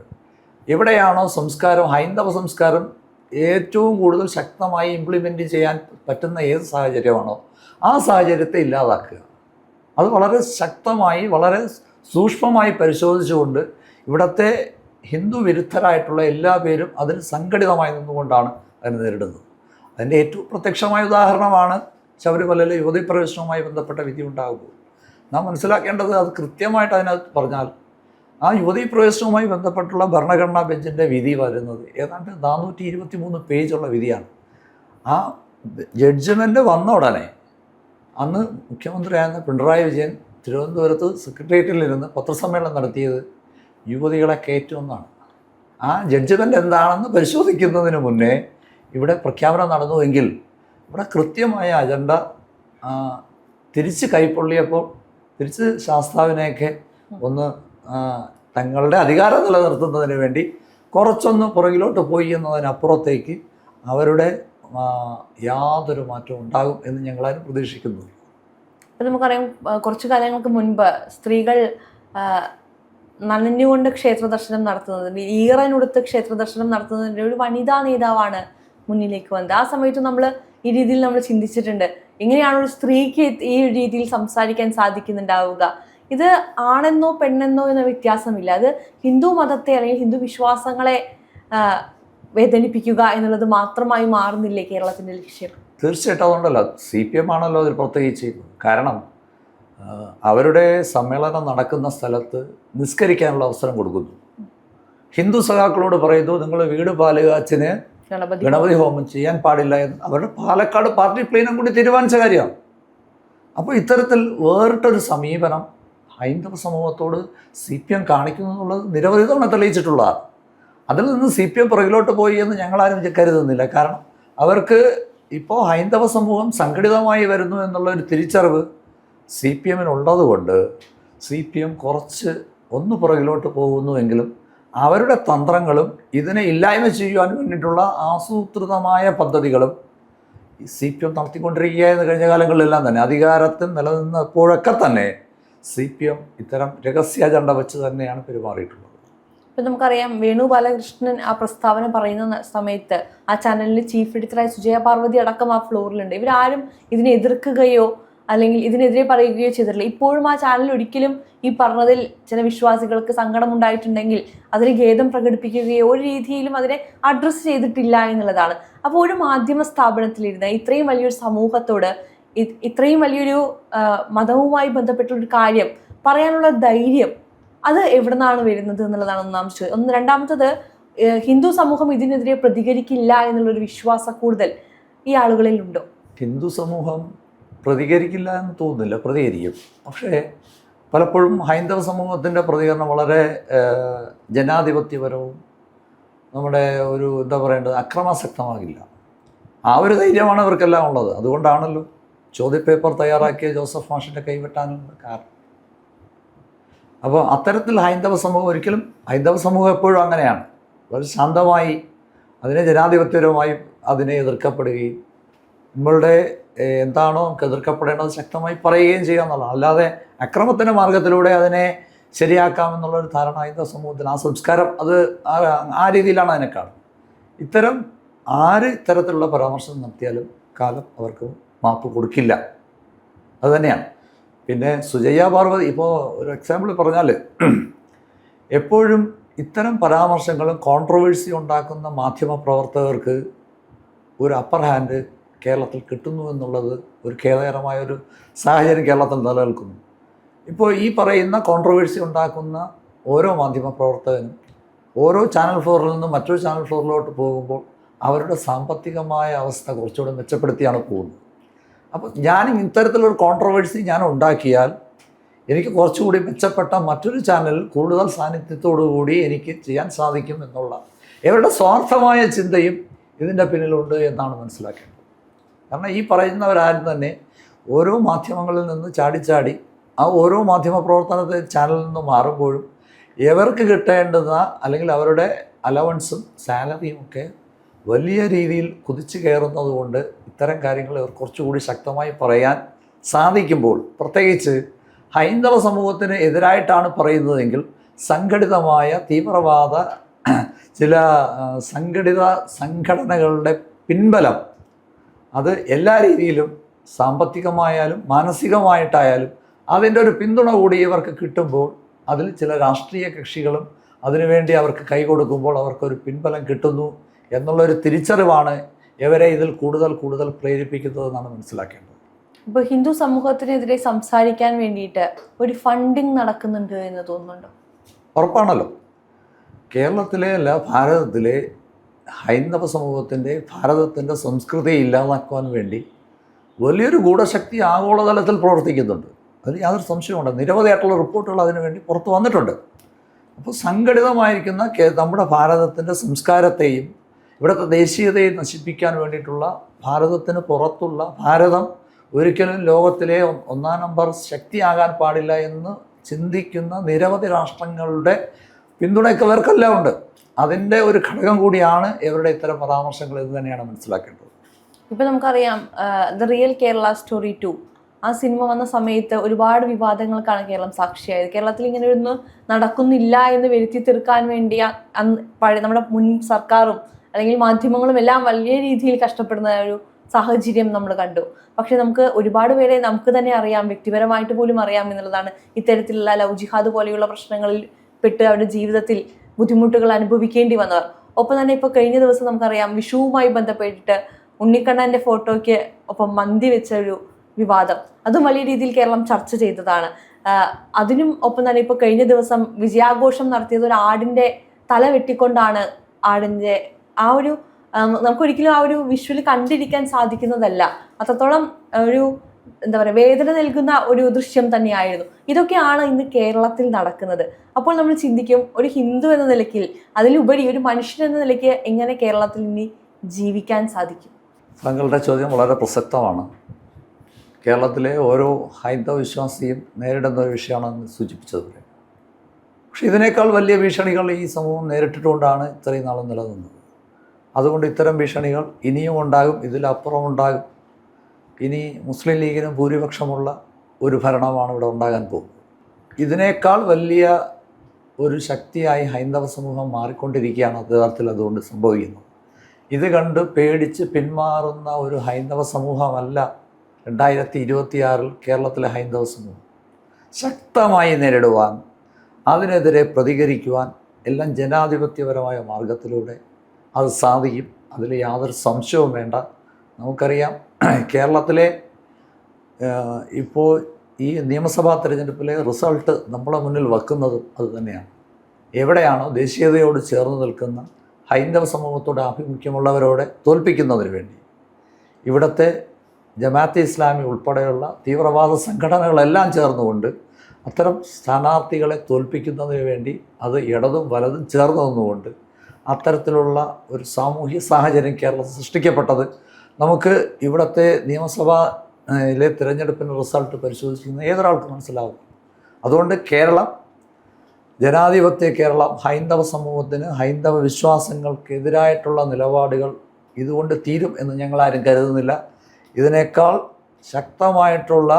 എവിടെയാണോ സംസ്കാരം, ഹൈന്ദവ സംസ്കാരം ഏറ്റവും കൂടുതൽ ശക്തമായി ഇംപ്ലിമെൻറ്റ് ചെയ്യാൻ പറ്റുന്ന ഏത് സാഹചര്യമാണോ ആ സാഹചര്യത്തെ ഇല്ലാതാക്കുക. അത് വളരെ ശക്തമായി വളരെ സൂക്ഷ്മമായി പരിശോധിച്ചുകൊണ്ട് ഇവിടുത്തെ ഹിന്ദു വിരുദ്ധരായിട്ടുള്ള എല്ലാ പേരും അതിൽ സംഘടിതമായി നിന്നുകൊണ്ടാണ് അതിനെ നേരിടുന്നത്. അതിൻ്റെ ഏറ്റവും പ്രത്യക്ഷമായ ഉദാഹരണമാണ് ശബരിമലയിലെ യുവതീ പ്രവേശനവുമായി ബന്ധപ്പെട്ട വിധി ഉണ്ടാകുമ്പോൾ നാം മനസ്സിലാക്കേണ്ടത്, അത് കൃത്യമായിട്ട് അതിനകത്ത് പറഞ്ഞാൽ ആ യുവതീ പ്രവേശനവുമായി ബന്ധപ്പെട്ടുള്ള ഭരണഘടനാ ബെഞ്ചിൻ്റെ വിധി വരുന്നത് ഏതാണ്ട് 423 പേജുള്ള വിധിയാണ്. ആ ജഡ്ജ്മെൻ്റ് വന്ന ഉടനെ അന്ന് മുഖ്യമന്ത്രിയായിരുന്ന പിണറായി വിജയൻ തിരുവനന്തപുരത്ത് സെക്രട്ടേറിയറ്റിലിരുന്ന് പത്രസമ്മേളനം നടത്തിയത് യുവതികളെ കയറ്റുമെന്നാണ്. ആ ജഡ്ജ്മെൻ്റ് എന്താണെന്ന് പരിശോധിക്കുന്നതിന് മുന്നേ ഇവിടെ പ്രഖ്യാപനം നടന്നുവെങ്കിൽ ഇവിടെ കൃത്യമായ അജണ്ട തിരിച്ച് കൈപ്പൊള്ളിയപ്പോൾ തിരിച്ച് ശാസ്താവിനെയൊക്കെ ഒന്ന് തങ്ങളുടെ അധികാരം നിലനിർത്തുന്നതിന് വേണ്ടി കുറച്ചൊന്ന് പുറകിലോട്ട് പോയി എന്നതിനപ്പുറത്തേക്ക് അവരുടെ യാതൊരു മാറ്റവും ഉണ്ടാകും എന്ന് ഞങ്ങളാരും പ്രതീക്ഷിക്കുന്നു. ഇപ്പം നമുക്കറിയാം, കുറച്ചു കാലങ്ങൾക്ക് മുൻപ് സ്ത്രീകൾ നനഞ്ഞുകൊണ്ട് ക്ഷേത്ര ദർശനം നടത്തുന്നതിന്, ഈറനുടുത്ത് ക്ഷേത്ര ദർശനം നടത്തുന്നതിൻ്റെ ഒരു വനിതാ നേതാവാണ് മുന്നിലേക്ക് വന്നത്. ആ സമയത്ത് നമ്മൾ ഈ രീതിയിൽ നമ്മൾ ചിന്തിച്ചിട്ടുണ്ട്, എങ്ങനെയാണ് ഒരു സ്ത്രീക്ക് ഈ രീതിയിൽ സംസാരിക്കാൻ സാധിക്കുന്നുണ്ടാവുക. ഇത് ആണെന്നോ പെണ്ണെന്നോ എന്ന വ്യത്യാസമില്ല, അത് ഹിന്ദു മതത്തെ അല്ലെങ്കിൽ ഹിന്ദു വിശ്വാസങ്ങളെ വേദനിപ്പിക്കുക എന്നുള്ളത് മാത്രമായി മാറുന്നില്ലേ കേരളത്തിൻ്റെ ലക്ഷ്യം? തീർച്ചയായിട്ടും അതുകൊണ്ടല്ല CPM ആണല്ലോ അതിൽ പ്രത്യേകിച്ച്. കാരണം അവരുടെ സമ്മേളനം നടക്കുന്ന സ്ഥലത്ത് നിസ്കരിക്കാനുള്ള അവസരം കൊടുക്കുന്നു. ഹിന്ദു സഖാക്കളോട് പറയുന്നു, നിങ്ങൾ വീട് പാലുകാച്ചിന് ഗണപതി ഹോമം ചെയ്യാൻ പാടില്ല എന്ന് അവരുടെ പാലക്കാട് പാർട്ടി പ്ലീനം കൂടി തീരുമാനിച്ച കാര്യമാണ്. അപ്പോൾ ഇത്തരത്തിൽ വേറിട്ടൊരു സമീപനം ഹൈന്ദവ സമൂഹത്തോട് CPM കാണിക്കുന്നു എന്നുള്ളത് നിരവധി തവണ തെളിയിച്ചിട്ടുള്ളതാണ്. അതിൽ നിന്ന് CPM പുറകിലോട്ട് പോയി എന്ന് ഞങ്ങളാരും കരുതുന്നില്ല. കാരണം അവർക്ക് ഇപ്പോൾ ഹൈന്ദവ സമൂഹം സംഘടിതമായി വരുന്നു എന്നുള്ളൊരു തിരിച്ചറിവ് CPMനുള്ളതുകൊണ്ട് CPM കുറച്ച് ഒന്ന് പുറകിലോട്ട് പോകുന്നുവെങ്കിലും അവരുടെ തന്ത്രങ്ങളും ഇതിനെ ഇല്ലായ്മ ചെയ്യുവാൻ വേണ്ടിയിട്ടുള്ള ആസൂത്രിതമായ പദ്ധതികളും CPM നടത്തിക്കൊണ്ടിരിക്കുക എന്ന് കഴിഞ്ഞ കാലങ്ങളിലെല്ലാം തന്നെ അധികാരത്തിൽ നിലനിന്നപ്പോഴൊക്കെ തന്നെ CPM ഇത്തരം രഹസ്യ അജണ്ട വെച്ച് തന്നെയാണ് പെരുമാറിയിട്ടുള്ളത്. ഇപ്പം നമുക്കറിയാം, വേണു ബാലകൃഷ്ണൻ ആ പ്രസ്താവന പറയുന്ന സമയത്ത് ആ ചാനലിൽ ചീഫ് എഡിറ്ററായ സുജയ പാർവതി അടക്കം ആ ഫ്ലോറിലുണ്ട്. ഇവരാരും ഇതിനെ എതിർക്കുകയോ അല്ലെങ്കിൽ ഇതിനെതിരെ പറയുകയോ ചെയ്തിട്ടില്ല. ഇപ്പോഴും ആ ചാനൽ ഒരിക്കലും ഈ പറഞ്ഞതിൽ ചില വിശ്വാസികൾക്ക് സങ്കടമുണ്ടായിട്ടുണ്ടെങ്കിൽ അതിന് ഖേദം പ്രകടിപ്പിക്കുകയോ ഒരു രീതിയിലും അതിനെ അഡ്രസ്സ് ചെയ്തിട്ടില്ല എന്നുള്ളതാണ്. അപ്പോൾ ഒരു മാധ്യമ സ്ഥാപനത്തിലിരുന്ന് ഇത്രയും വലിയൊരു സമൂഹത്തോട് ഇത്രയും വലിയൊരു മതവുമായി ബന്ധപ്പെട്ടൊരു കാര്യം പറയാനുള്ള ധൈര്യം അത് എവിടെ നിന്നാണ് വരുന്നത് എന്നുള്ളതാണ് ഒന്നാമത്തെ ചോദ്യം. രണ്ടാമത്തത്, ഹിന്ദു സമൂഹം ഇതിനെതിരെ പ്രതികരിക്കില്ല എന്നുള്ളൊരു വിശ്വാസ കൂടുതൽ ഈ ആളുകളിൽ ഉണ്ടോ? ഹിന്ദു സമൂഹം പ്രതികരിക്കില്ല എന്ന് തോന്നുന്നില്ല, പ്രതികരിക്കും. പക്ഷേ പലപ്പോഴും ഹൈന്ദവ സമൂഹത്തിൻ്റെ പ്രതികരണം വളരെ ജനാധിപത്യപരവും നമ്മുടെ ഒരു എന്താ പറയേണ്ടത് അക്രമാസക്തമാകില്ല. ആ ഒരു ധൈര്യമാണ് അവർക്കെല്ലാം ഉള്ളത്. അതുകൊണ്ടാണല്ലോ ചോദ്യപേപ്പർ തയ്യാറാക്കിയ ജോസഫ് മാഷിൻ്റെ കൈവെട്ടാനുള്ള കാരണം. അപ്പോൾ അത്തരത്തിൽ ഹൈന്ദവ സമൂഹം എപ്പോഴും അങ്ങനെയാണ്, വളരെ ശാന്തമായി അതിനെ ജനാധിപത്യപരമായി അതിനെ എതിർക്കപ്പെടുകയും നമ്മളുടെ എന്താണോ നമുക്ക് എതിർക്കപ്പെടേണ്ടത് ശക്തമായി പറയുകയും ചെയ്യുക എന്നുള്ളതാണ്. അല്ലാതെ അക്രമത്തിൻ്റെ മാർഗത്തിലൂടെ അതിനെ ശരിയാക്കാമെന്നുള്ളൊരു ധാരണ ഹൈന്ദവ സമൂഹത്തിന്, ആ സംസ്കാരം അത് ആ രീതിയിലാണ് അതിനെ കാണുന്നത്. ഇത്തരത്തിലുള്ള പരാമർശം നടത്തിയാലും കാലം അവർക്ക് മാപ്പ് കൊടുക്കില്ല. അതുതന്നെയാണ്. പിന്നെ സുജയ പാർവതി, ഇപ്പോൾ ഒരു എക്സാമ്പിൾ പറഞ്ഞാൽ, എപ്പോഴും ഇത്തരം പരാമർശങ്ങളും കോൺട്രവേഴ്സി ഉണ്ടാക്കുന്ന മാധ്യമപ്രവർത്തകർക്ക് ഒരു അപ്പർ ഹാൻഡ് കേരളത്തിൽ കിട്ടുന്നു എന്നുള്ളത് ഒരു ഖേദകരമായൊരു സാഹചര്യം കേരളത്തിൽ നിലനിൽക്കുന്നു. ഇപ്പോൾ ഈ പറയുന്ന കോൺട്രവേഴ്സി ഉണ്ടാക്കുന്ന ഓരോ മാധ്യമപ്രവർത്തകനും ഓരോ ചാനൽ ഫ്ലോറിൽ നിന്നും മറ്റൊരു ചാനൽ ഫ്ലോറിലോട്ട് പോകുമ്പോൾ അവരുടെ സാമ്പത്തികമായ അവസ്ഥ കുറച്ചുകൂടെ മെച്ചപ്പെടുത്തിയാണ് പോകുന്നത്. അപ്പോൾ ഞാൻ ഇത്തരത്തിലൊരു കോൺട്രവേഴ്സി ഞാൻ ഉണ്ടാക്കിയാൽ എനിക്ക് കുറച്ചുകൂടി മെച്ചപ്പെട്ട മറ്റൊരു ചാനലിൽ കൂടുതൽ സാന്നിധ്യത്തോടുകൂടി എനിക്ക് ചെയ്യാൻ സാധിക്കും എന്നുള്ള ഇവരുടെ സ്വാർത്ഥമായ ചിന്തയും ഇതിൻ്റെ പിന്നിലുണ്ട് എന്നാണ് മനസ്സിലാക്കേണ്ടത്. കാരണം ഈ പറയുന്നവരാരും തന്നെ ഓരോ മാധ്യമങ്ങളിൽ നിന്ന് ചാടി ആ ഓരോ മാധ്യമപ്രവർത്തനത്തെ ചാനലിൽ നിന്ന് മാറുമ്പോഴും ഇവർക്ക് കിട്ടേണ്ടുന്ന അല്ലെങ്കിൽ അവരുടെ അലവൻസും സാലറിയും ഒക്കെ വലിയ രീതിയിൽ കുതിച്ചു കയറുന്നത് കൊണ്ട് ഇത്തരം കാര്യങ്ങൾ ഇവർ കുറച്ചുകൂടി ശക്തമായി പറയാൻ സാധിക്കുമ്പോൾ, പ്രത്യേകിച്ച് ഹൈന്ദവ സമൂഹത്തിന് എതിരായിട്ടാണ് പറയുന്നതെങ്കിൽ സംഘടിതമായ തീവ്രവാദ ചില സംഘടിത സംഘടനകളുടെ പിൻബലം അത് എല്ലാ രീതിയിലും സാമ്പത്തികമായാലും മാനസികമായിട്ടായാലും അതിൻ്റെ ഒരു പിന്തുണ കൂടി ഇവർക്ക് കിട്ടുമ്പോൾ അതിൽ ചില രാഷ്ട്രീയ കക്ഷികളും അതിനുവേണ്ടി അവർക്ക് കൈ കൊടുക്കുമ്പോൾ അവർക്കൊരു പിൻബലം കിട്ടുന്നു എന്നുള്ളൊരു തിരിച്ചറിവാണ് ഇവരെ ഇതിൽ കൂടുതൽ പ്രേരിപ്പിക്കുന്നതെന്നാണ് മനസ്സിലാക്കേണ്ടത്. ഇപ്പോൾ ഹിന്ദു സമൂഹത്തിനെതിരെ സംസാരിക്കാൻ വേണ്ടിയിട്ട് ഒരു ഫണ്ടിങ് നടക്കുന്നുണ്ട് എന്ന് തോന്നുന്നുണ്ടോ? ഉറപ്പാണല്ലോ. കേരളത്തിലെ അല്ല, ഭാരതത്തിലെ ഹൈന്ദവ സമൂഹത്തിൻ്റെ ഭാരതത്തിൻ്റെ സംസ്കൃതി ഇല്ലാതാക്കുവാൻ വേണ്ടി വലിയൊരു ഗൂഢശക്തി ആഗോളതലത്തിൽ പ്രവർത്തിക്കുന്നുണ്ട്. അതിൽ യാതൊരു സംശയമുണ്ട്. നിരവധിയായിട്ടുള്ള റിപ്പോർട്ടുകൾ അതിനു വേണ്ടി പുറത്തു വന്നിട്ടുണ്ട്. അപ്പോൾ സംഘടിതമായിരിക്കുന്ന നമ്മുടെ ഭാരതത്തിൻ്റെ സംസ്കാരത്തെയും ഇവിടുത്തെ ദേശീയതയെ നശിപ്പിക്കാൻ വേണ്ടിയിട്ടുള്ള ഭാരതത്തിന് പുറത്തുള്ള ഭാരതം ഒരിക്കലും ലോകത്തിലെ ഒന്നാം നമ്പർ ശക്തിയാകാൻ പാടില്ല എന്ന് ചിന്തിക്കുന്ന നിരവധി രാഷ്ട്രങ്ങളുടെ പിന്തുണയ്ക്ക് ഇവർക്കെല്ലാം ഉണ്ട്. അതിൻ്റെ ഒരു ഘടകം കൂടിയാണ് ഇവരുടെ ഇത്തരം പരാമർശങ്ങൾ എന്ന് തന്നെയാണ് മനസ്സിലാക്കേണ്ടത്. ഇപ്പം നമുക്കറിയാം ദ റിയൽ കേരള സ്റ്റോറി 2 ആ സിനിമ വന്ന സമയത്ത് ഒരുപാട് വിവാദങ്ങൾക്കാണ് കേരളം സാക്ഷിയായത്. കേരളത്തിൽ ഇങ്ങനെ ഒന്നും നടക്കുന്നില്ല എന്ന് വരുത്തി തീർക്കാൻ വേണ്ടി നമ്മുടെ മുൻ സർക്കാരും അല്ലെങ്കിൽ മാധ്യമങ്ങളും എല്ലാം വലിയ രീതിയിൽ കഷ്ടപ്പെടുന്ന ഒരു സാഹചര്യം നമ്മൾ കണ്ടു. പക്ഷെ നമുക്ക് ഒരുപാട് പേരെ നമുക്ക് തന്നെ അറിയാം, വ്യക്തിപരമായിട്ട് പോലും അറിയാം എന്നുള്ളതാണ്, ഇത്തരത്തിലുള്ള ലവ് ജിഹാദ് പോലെയുള്ള പ്രശ്നങ്ങളിൽ പെട്ട് അവരുടെ ജീവിതത്തിൽ ബുദ്ധിമുട്ടുകൾ അനുഭവിക്കേണ്ടി വന്നവർ. ഒപ്പം തന്നെ ഇപ്പോൾ കഴിഞ്ഞ ദിവസം നമുക്കറിയാം വിഷുവുമായി ബന്ധപ്പെട്ടിട്ട് ഉണ്ണിക്കണ്ണൻ്റെ ഫോട്ടോയ്ക്ക് ഒപ്പം മന്തി വെച്ച ഒരു വിവാദം, അതും വലിയ രീതിയിൽ കേരളം ചർച്ച ചെയ്തതാണ്. അതിനും ഒപ്പം തന്നെ ഇപ്പോൾ കഴിഞ്ഞ ദിവസം വിജയാഘോഷം നടത്തിയത് ഒരു ആടിൻ്റെ തല വെട്ടിക്കൊണ്ടാണ്. ആടിൻ്റെ ആ ഒരു നമുക്കൊരിക്കലും ആ ഒരു വിഷ്വൽ കണ്ടിരിക്കാൻ സാധിക്കുന്നതല്ല. അത്രത്തോളം ഒരു എന്താ പറയുക, വേദന നൽകുന്ന ഒരു ദൃശ്യം തന്നെയായിരുന്നു. ഇതൊക്കെയാണ് ഇന്ന് കേരളത്തിൽ നടക്കുന്നത്. അപ്പോൾ നമ്മൾ ചിന്തിക്കും, ഒരു ഹിന്ദു എന്ന നിലയ്ക്ക്, അതിലുപരി ഒരു മനുഷ്യൻ എന്ന നിലയ്ക്ക് എങ്ങനെ കേരളത്തിൽ ഇനി ജീവിക്കാൻ സാധിക്കും? താങ്കളുടെ ചോദ്യം വളരെ പ്രസക്തമാണ്. കേരളത്തിലെ ഓരോ ഹൈന്ദവ വിശ്വാസിയും നേരിടുന്ന ഒരു വിഷയമാണെന്ന് സൂചിപ്പിച്ചതുപോലെ. പക്ഷേ ഇതിനേക്കാൾ വലിയ ഭീഷണികൾ ഈ സമൂഹം നേരിട്ടിട്ടുകൊണ്ടാണ് ഇത്രയും നാളും നിലനിന്നത്. അതുകൊണ്ട് ഇത്തരം ഭീഷണികൾ ഇനിയും ഉണ്ടാകും, ഇതിലപ്പുറം ഉണ്ടാകും. ഇനി മുസ്ലിം ലീഗിനും ഭൂരിപക്ഷമുള്ള ഒരു ഭരണമാണ് ഇവിടെ ഉണ്ടാകാൻ പോകുന്നത്. ഇതിനേക്കാൾ വലിയ ഒരു ശക്തിയായി ഹൈന്ദവ സമൂഹം മാറിക്കൊണ്ടിരിക്കുകയാണ് യഥാർത്ഥത്തിൽ അതുകൊണ്ട് സംഭവിക്കുന്നത്. ഇത് കണ്ട് പേടിച്ച് പിന്മാറുന്ന ഒരു ഹൈന്ദവ സമൂഹമല്ല 2026 കേരളത്തിലെ ഹൈന്ദവ സമൂഹം. ശക്തമായി നേരിടുവാൻ, അതിനെതിരെ പ്രതികരിക്കുവാൻ എല്ലാം ജനാധിപത്യപരമായ മാർഗത്തിലൂടെ അത് സാധിക്കും. അതിൽ യാതൊരു സംശയവും വേണ്ട. നമുക്കറിയാം, കേരളത്തിലെ ഇപ്പോൾ ഈ നിയമസഭാ തെരഞ്ഞെടുപ്പിലെ റിസൾട്ട് നമ്മളെ മുന്നിൽ വെക്കുന്നതും അത് തന്നെയാണ്. എവിടെയാണോ ദേശീയതയോട് ചേർന്ന് നിൽക്കുന്ന ഹൈന്ദവ സമൂഹത്തോട് ആഭിമുഖ്യമുള്ളവരോടെ തോൽപ്പിക്കുന്നതിന് വേണ്ടി ഇവിടുത്തെ ജമാഅത്തെ ഇസ്ലാമി ഉൾപ്പെടെയുള്ള തീവ്രവാദ സംഘടനകളെല്ലാം ചേർന്നുകൊണ്ട് അത്തരം സ്ഥാനാർത്ഥികളെ തോൽപ്പിക്കുന്നതിന് വേണ്ടി അത് ഇടതും വലതും ചേർന്ന് നിന്നുകൊണ്ട് അത്തരത്തിലുള്ള ഒരു സാമൂഹ്യ സാഹചര്യം കേരളത്തിൽ സൃഷ്ടിക്കപ്പെട്ടത് നമുക്ക് ഇവിടുത്തെ നിയമസഭയിലെ തിരഞ്ഞെടുപ്പിൻ്റെ റിസൾട്ട് പരിശോധിക്കുന്ന ഏതൊരാൾക്കും മനസ്സിലാവും. അതുകൊണ്ട് കേരളം, ജനാധിപത്യ കേരളം, ഹൈന്ദവ സമൂഹത്തിന് ഹൈന്ദവ വിശ്വാസങ്ങൾക്കെതിരായിട്ടുള്ള നിലപാടുകൾ ഇതുകൊണ്ട് തീരും എന്ന് ഞങ്ങളാരും കരുതുന്നില്ല. ഇതിനേക്കാൾ ശക്തമായിട്ടുള്ള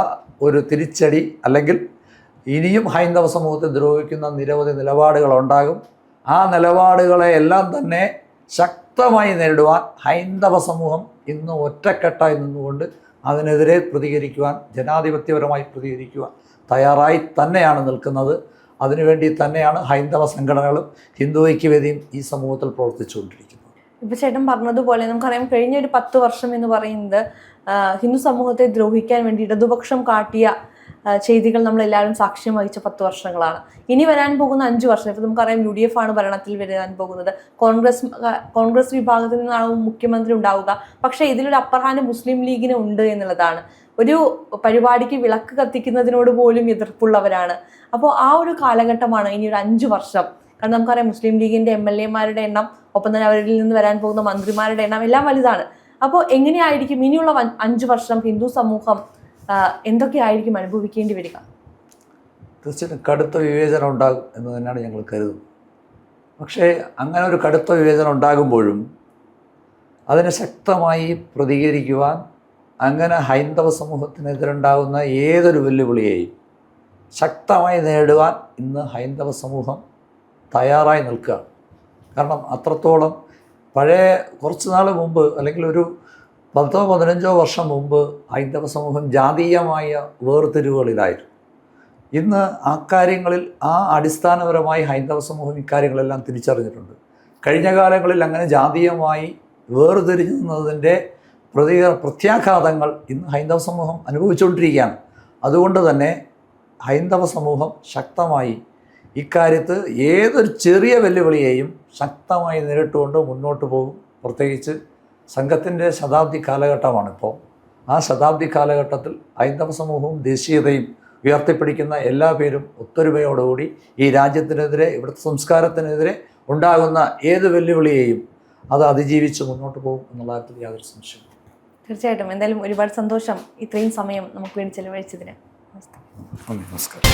ഒരു തിരിച്ചടി, അല്ലെങ്കിൽ ഇനിയും ഹൈന്ദവ സമൂഹത്തെ ദ്രോഹിക്കുന്ന നിരവധി നിലപാടുകളുണ്ടാകും. ആ നിലപാടുകളെ എല്ലാം തന്നെ ശക്തമായി നേരിടുവാൻ ഹൈന്ദവ സമൂഹം ഇന്ന് ഒറ്റക്കെട്ടായി നിന്നുകൊണ്ട് അതിനെതിരെ പ്രതികരിക്കുവാൻ, ജനാധിപത്യപരമായി പ്രതികരിക്കുവാൻ തയ്യാറായി തന്നെയാണ് നിൽക്കുന്നത്. അതിനുവേണ്ടി തന്നെയാണ് ഹൈന്ദവ സംഘടനകളും ഹിന്ദു ഐക്യവേദിയും ഈ സമൂഹത്തിൽ പ്രവർത്തിച്ചുകൊണ്ടിരിക്കുന്നത്. ഇപ്പോൾ ചേട്ടൻ പറഞ്ഞതുപോലെ നമുക്കറിയാം, കഴിഞ്ഞ ഒരു 10 വർഷം എന്ന് പറയുന്നത് ഹിന്ദു സമൂഹത്തെ ദ്രോഹിക്കാൻ വേണ്ടി ഇടതുപക്ഷം കാട്ടിയ ചെയ്തികൾ നമ്മളെല്ലാവരും സാക്ഷ്യം വഹിച്ച 10 വർഷങ്ങളാണ്. ഇനി വരാൻ പോകുന്ന 5 വർഷം, ഇപ്പോൾ നമുക്കറിയാം UDF ആണ് ഭരണത്തിൽ വരാൻ പോകുന്നത്. കോൺഗ്രസ് വിഭാഗത്തിൽ നിന്നാണ് മുഖ്യമന്ത്രി ഉണ്ടാവുക. പക്ഷേ ഇതിലൊരു അപ്പർ ഹാൻഡ് മുസ്ലിം ലീഗിന് ഉണ്ട് എന്നുള്ളതാണ്. ഒരു പരിപാടിക്ക് വിളക്ക് കത്തിക്കുന്നതിനോട് പോലും എതിർപ്പുള്ളവരാണ്. അപ്പോൾ ആ ഒരു കാലഘട്ടമാണ് ഇനി ഒരു 5 വർഷം. കാരണം നമുക്കറിയാം, മുസ്ലിം ലീഗിൻ്റെ MLA-മാരുടെ എണ്ണം, ഒപ്പം തന്നെ അവരിൽ നിന്ന് വരാൻ പോകുന്ന മന്ത്രിമാരുടെ എണ്ണം എല്ലാം വലുതാണ്. അപ്പോൾ എങ്ങനെയായിരിക്കും ഇനിയുള്ള 5 വർഷം ഹിന്ദു സമൂഹം എന്തൊക്കെയായിരിക്കും അനുഭവിക്കേണ്ടി വരിക? തീർച്ചയായിട്ടും കടുത്ത വിവേചനം ഉണ്ടാകും എന്ന് തന്നെയാണ് ഞങ്ങൾ കരുതുന്നത്. പക്ഷേ അങ്ങനെ ഒരു കടുത്ത വിവേചനം ഉണ്ടാകുമ്പോഴും അതിനെ ശക്തമായി പ്രതികരിക്കുവാൻ, അങ്ങനെ ഹൈന്ദവ സമൂഹത്തിനെതിരുണ്ടാകുന്ന ഏതൊരു വെല്ലുവിളിയെയും ശക്തമായി നേരിടുവാൻ ഇന്ന് ഹൈന്ദവ സമൂഹം തയ്യാറായി നിൽക്കുകയാണ്. കാരണം അത്രത്തോളം പഴയ കുറച്ച് നാൾ മുമ്പ്, അല്ലെങ്കിൽ ഒരു 10-15 വർഷം മുമ്പ് ഹൈന്ദവ സമൂഹം ജാതീയമായ വേർതിരിവുകളിലായിരുന്നു. ഇന്ന് ആ കാര്യങ്ങളിൽ അടിസ്ഥാനപരമായി ഹൈന്ദവ സമൂഹം ഇക്കാര്യങ്ങളെല്ലാം തിരിച്ചറിഞ്ഞിട്ടുണ്ട്. കഴിഞ്ഞ കാലങ്ങളിൽ അങ്ങനെ ജാതീയമായി വേർതിരിഞ്ഞു നിന്നതിൻ്റെ പ്രത്യാഘാതങ്ങൾ ഇന്ന് ഹൈന്ദവ സമൂഹം അനുഭവിച്ചുകൊണ്ടിരിക്കുകയാണ്. അതുകൊണ്ട് തന്നെ ഹൈന്ദവ സമൂഹം ശക്തമായി ഇക്കാര്യത്ത് ഏതൊരു ചെറിയ വെല്ലുവിളിയെയും ശക്തമായി നേരിട്ടുകൊണ്ട് മുന്നോട്ട് പോകും. പ്രത്യേകിച്ച് സംഘത്തിൻ്റെ ശതാബ്ദി കാലഘട്ടമാണിപ്പോൾ. ആ ശതാബ്ദി കാലഘട്ടത്തിൽ ഹൈന്ദവ സമൂഹവും ദേശീയതയും ഉയർത്തിപ്പിടിക്കുന്ന എല്ലാ പേരും ഒത്തൊരുമയോടുകൂടി ഈ രാജ്യത്തിനെതിരെ, ഇവിടുത്തെ സംസ്കാരത്തിനെതിരെ ഉണ്ടാകുന്ന ഏത് വെല്ലുവിളിയെയും അത് അതിജീവിച്ച് മുന്നോട്ട് പോകും എന്നുള്ള കാര്യത്തിൽ യാതൊരു സംശയവും. തീർച്ചയായിട്ടും. എന്തായാലും ഒരുപാട് സന്തോഷം ഇത്രയും സമയം നമുക്ക് വേണ്ടി ചെലവഴിച്ചതിന്. നമസ്കാരം.